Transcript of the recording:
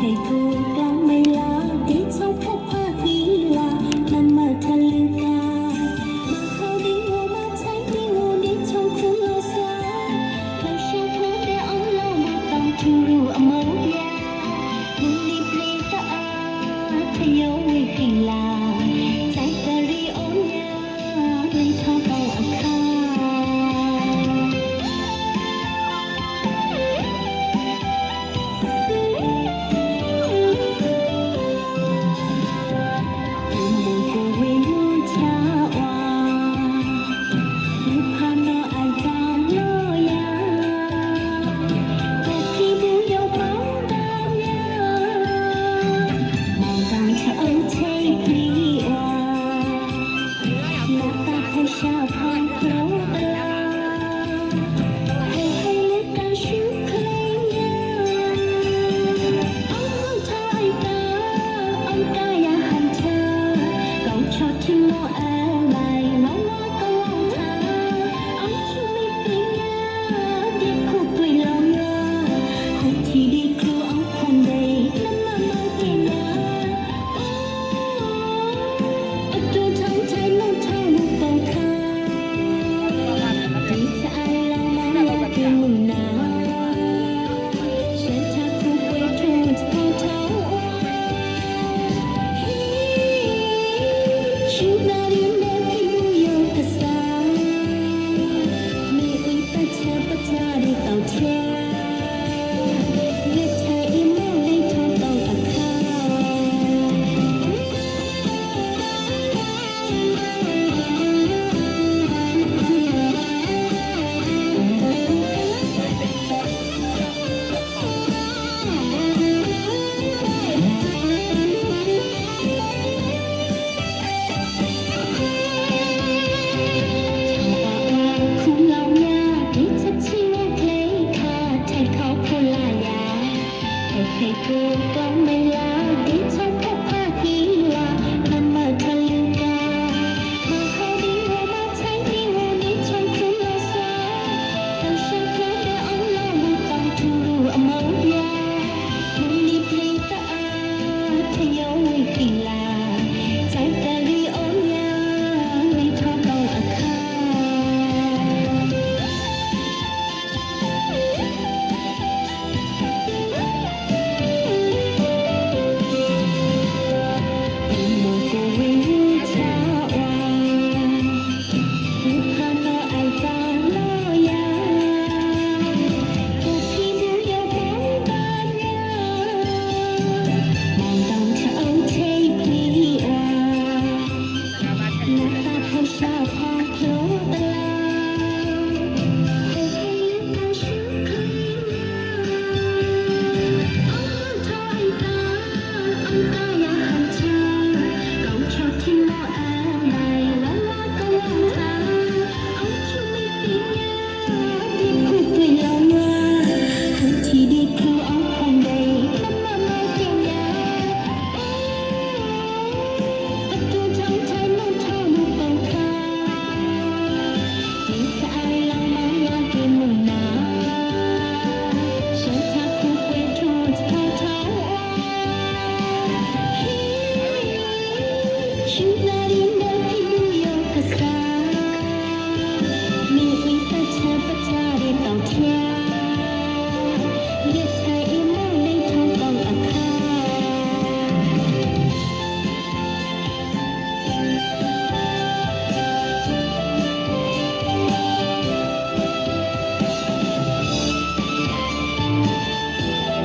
ให้กูกลางไม่ลาดีเท่าพวกภาคลีลานั่นมาทะลึงกามาเขาดีวัวมาใช้ดีวัวดีชมคุณเราสาเราชมพูได้เอาเรามาตั้งทุรูอมอยามุนีเพลงตะอาทะโยวิขิลาใจกะรีโอนยาในท้องเอาอาคาชาพานเพลาเวลาให้เล็กการชุบเคลงยาเอาทายตาเอากายหันเธอเก่าชอบที่โมแอไหลน้องว่าก็ลองทาเอาชูไม่เป็นยาเด็กคู่ตัวเราเยอะคู่ที่ดีคือเอาคนใดน้ำมันมาเกณฑ์ยาดูทั้งใจน้องทั้งลูกต้องคาให้กูกลับไม่ลาดีเท่า